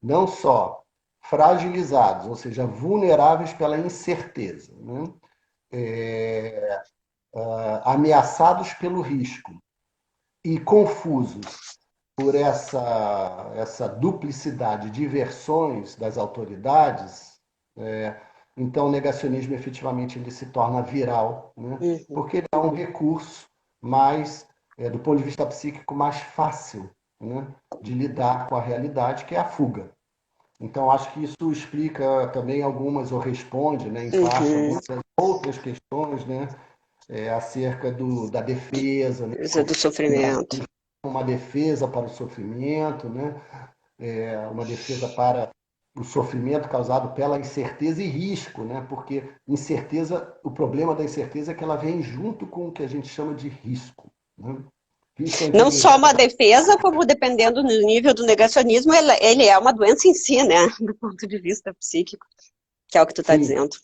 não só fragilizados, ou seja, vulneráveis pela incerteza, né? Ameaçados pelo risco e confusos por essa duplicidade de versões das autoridades, então o negacionismo efetivamente ele se torna viral, né? Porque ele é um recurso mais, do ponto de vista psíquico, mais fácil, né, de lidar com a realidade, que é a fuga. Então, acho que isso explica também algumas, ou responde, né, em parte, Uhum. algumas outras questões, né, acerca da defesa, né, Coisa do o Brasil sofrimento. uma defesa para o sofrimento, né, uma defesa para o sofrimento causado pela incerteza e risco, né, porque incerteza, o problema da incerteza é que ela vem junto com o que a gente chama de risco, né? Risco é Não só inteligência. uma defesa, como dependendo do nível do negacionismo, ele é uma doença em si, né? Do ponto de vista psíquico, que é o que tu está Sim, dizendo.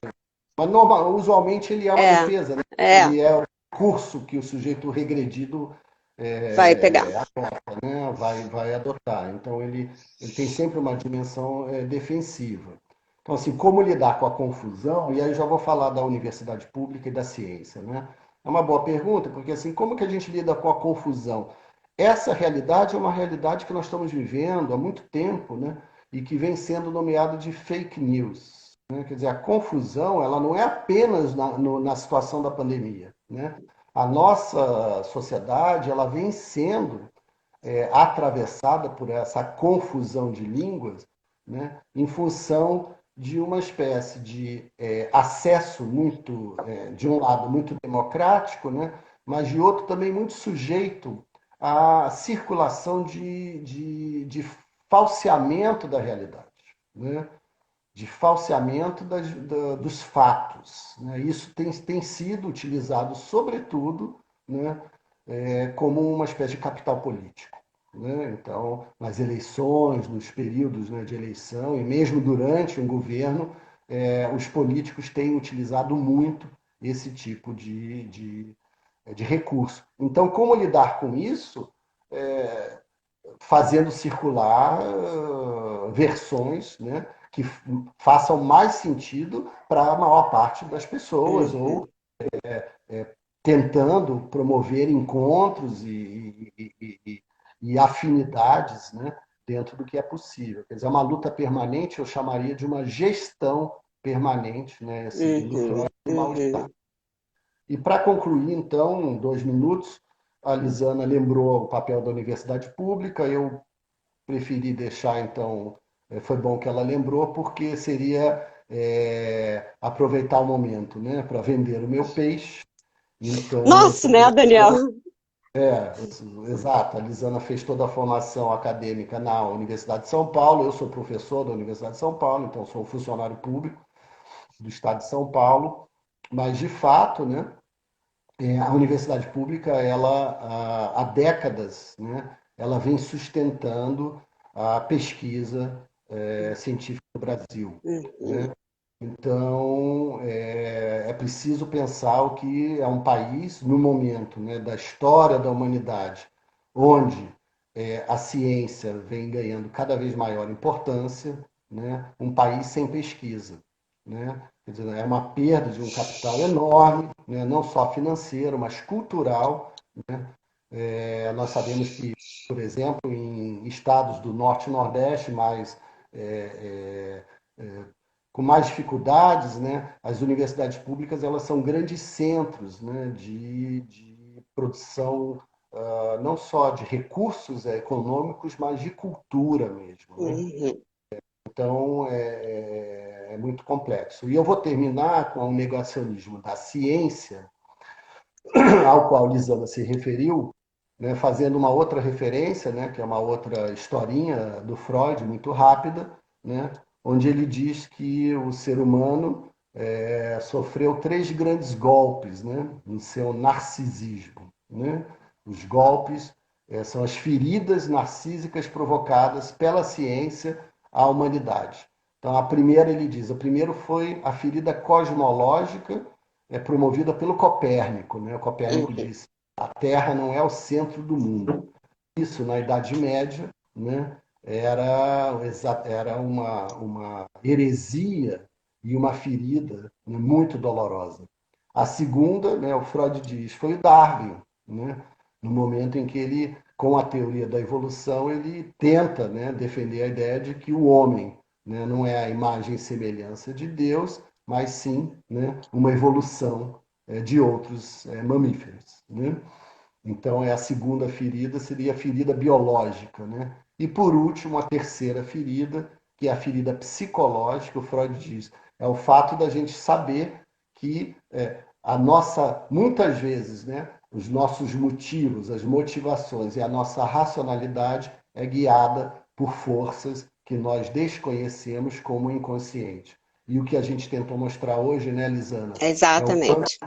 mas usualmente ele é uma É, defesa, né? é, Ele é o curso que o sujeito regredido vai pegar. adota, né? Vai adotar. Então ele tem sempre uma dimensão defensiva. Então, assim, como lidar com a confusão? E aí eu já vou falar da universidade pública e da ciência, né? É uma boa pergunta, porque assim, como que a gente lida com a confusão? Essa realidade é uma realidade que nós estamos vivendo há muito tempo, né? E que vem sendo nomeada de fake news, né? Quer dizer, a confusão ela não é apenas na situação da pandemia, né? A nossa sociedade ela vem sendo atravessada por essa confusão de línguas, né? Em função de uma espécie de acesso muito, de um lado, muito democrático, né? Mas de outro também muito sujeito à circulação de falseamento da realidade, né? De falseamento dos fatos. Né? Isso tem sido utilizado, sobretudo, né, como uma espécie de capital político. Né? Então, nas eleições, nos períodos, né, de eleição, e mesmo durante um governo, os políticos têm utilizado muito esse tipo de recurso. Então, como lidar com isso? Fazendo circular versões, né, que façam mais sentido para a maior parte das pessoas, Uhum. ou tentando promover encontros e afinidades, né, dentro do que é possível. Quer dizer, uma luta permanente eu chamaria de uma gestão permanente, né, seguindo Uhum. Freud, do mal-estar. Uhum. E para concluir, então, em 2 minutos, a Lisana lembrou o papel da universidade pública, eu preferi deixar, então, foi bom que ela lembrou, porque seria aproveitar o momento, né, para vender o meu peixe. Então, eu Nossa, sou né, Daniel? professor, exato, a Lisana fez toda a formação acadêmica na Universidade de São Paulo, eu sou professor da Universidade de São Paulo, então sou um funcionário público do Estado de São Paulo, mas, de fato, né, a universidade pública, ela, há décadas, né, ela vem sustentando a pesquisa científica no Brasil. Uhum. Né? Então, preciso pensar o que é um país, no momento, né, da história da humanidade, onde a ciência vem ganhando cada vez maior importância, né, um país sem pesquisa. Né? Quer dizer, é uma perda de um capital enorme, né, não só financeiro, mas cultural. Né? Nós sabemos que, por exemplo, em estados do Norte e Nordeste, mais é, é, é, com mais dificuldades, né, as universidades públicas elas são grandes centros, né, de produção não só de recursos econômicos, mas de cultura mesmo. Né? Uhum. Então, é muito complexo. E eu vou terminar com o negacionismo da ciência, ao qual Lisana se referiu, né, fazendo uma outra referência, né, que é uma outra historinha do Freud, muito rápida, né, onde ele diz que o ser humano sofreu 3 grandes golpes, né, no seu narcisismo. Né? Os golpes são as feridas narcísicas provocadas pela ciência à humanidade. Então, a primeira, ele diz, a primeira foi a ferida cosmológica, promovida pelo Copérnico. Né? O Copérnico Uhum. disse: a Terra não é o centro do mundo. Isso, na Idade Média, né, era uma heresia e uma ferida, né, muito dolorosa. A segunda, né, o Freud diz, foi o Darwin, né, no momento em que ele, com a teoria da evolução, ele tenta, né, defender a ideia de que o homem, né, não é a imagem e semelhança de Deus, mas sim, né, uma evolução de outros mamíferos. Né? Então, a segunda ferida seria a ferida biológica. Né? E, por último, a terceira ferida, que é a ferida psicológica. O Freud diz, é o fato da gente saber que a nossa, muitas vezes, né, os nossos motivos, as motivações e a nossa racionalidade é guiada por forças que nós desconhecemos como inconsciente. E o que a gente tentou mostrar hoje, né, Lisana, é o quanto Exatamente.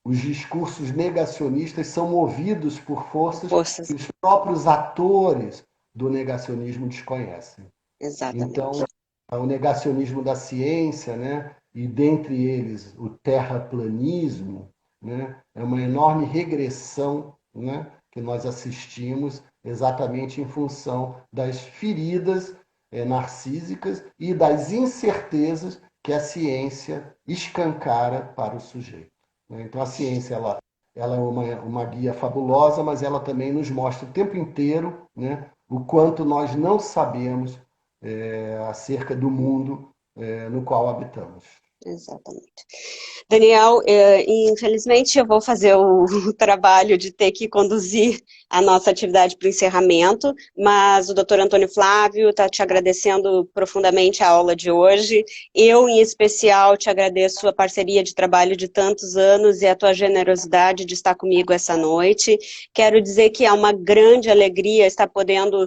os discursos negacionistas são movidos por forças que Forças, os próprios atores do negacionismo desconhecem. Então, exatamente. o negacionismo da ciência, né, e dentre eles o terraplanismo, né, é uma enorme regressão, né, que nós assistimos exatamente em função das feridas narcísicas e das incertezas que a ciência escancara para o sujeito. Né? Então, a ciência ela é uma guia fabulosa, mas ela também nos mostra o tempo inteiro, né, o quanto nós não sabemos acerca do mundo no qual habitamos. Exatamente. Daniel, infelizmente eu vou fazer o trabalho de ter que conduzir a nossa atividade para o encerramento, mas o doutor Antônio Flávio está te agradecendo profundamente a aula de hoje. Eu, em especial, te agradeço a parceria de trabalho de tantos anos e a tua generosidade de estar comigo essa noite. Quero dizer que é uma grande alegria estar podendo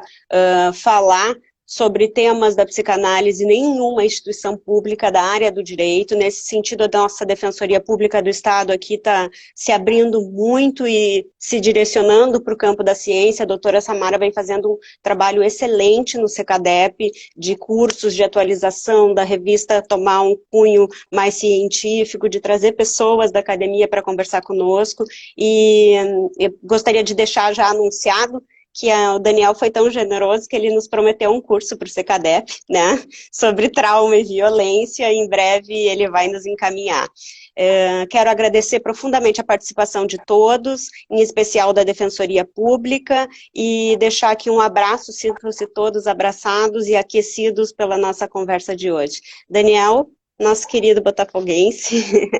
falar sobre temas da psicanálise em nenhuma instituição pública da área do direito. Nesse sentido, a nossa Defensoria Pública do Estado aqui está se abrindo muito e se direcionando para o campo da ciência. A doutora Samara vem fazendo um trabalho excelente no CECADEP, de cursos de atualização da revista, tomar um cunho mais científico, de trazer pessoas da academia para conversar conosco, e eu gostaria de deixar já anunciado que o Daniel foi tão generoso que ele nos prometeu um curso para o CECADEP, né, sobre trauma e violência, e em breve ele vai nos encaminhar. Quero agradecer profundamente a participação de todos, em especial da Defensoria Pública, e deixar aqui um abraço, sintam-se todos abraçados e aquecidos pela nossa conversa de hoje. Daniel, nosso querido botafoguense,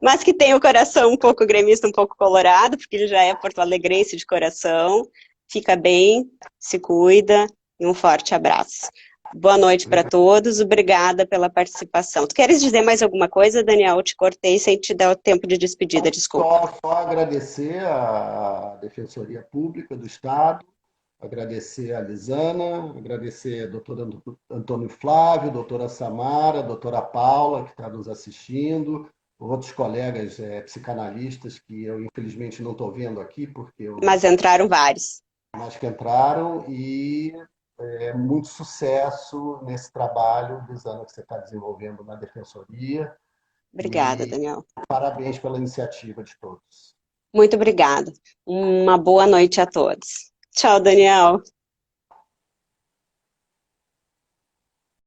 mas que tem o coração um pouco gremista, um pouco colorado, porque ele já é porto-alegrense de coração. Fica bem, se cuida e um forte abraço. Boa noite para todos, obrigada pela participação. Tu queres dizer mais alguma coisa, Daniel? Eu te cortei sem te dar o tempo de despedida, desculpa. Só agradecer à Defensoria Pública do Estado, agradecer a Lisana, agradecer ao doutor Antônio Flávio, doutora Samara, doutora Paula, que está nos assistindo, outros colegas psicanalistas que eu, infelizmente, não estou vendo aqui, porque eu... Mas entraram vários. Mas que entraram, e muito sucesso nesse trabalho, Lisana, que você está desenvolvendo na Defensoria. Obrigada, E Daniel. parabéns pela iniciativa de todos. Muito obrigada. Uma boa noite a todos. Tchau, Daniel.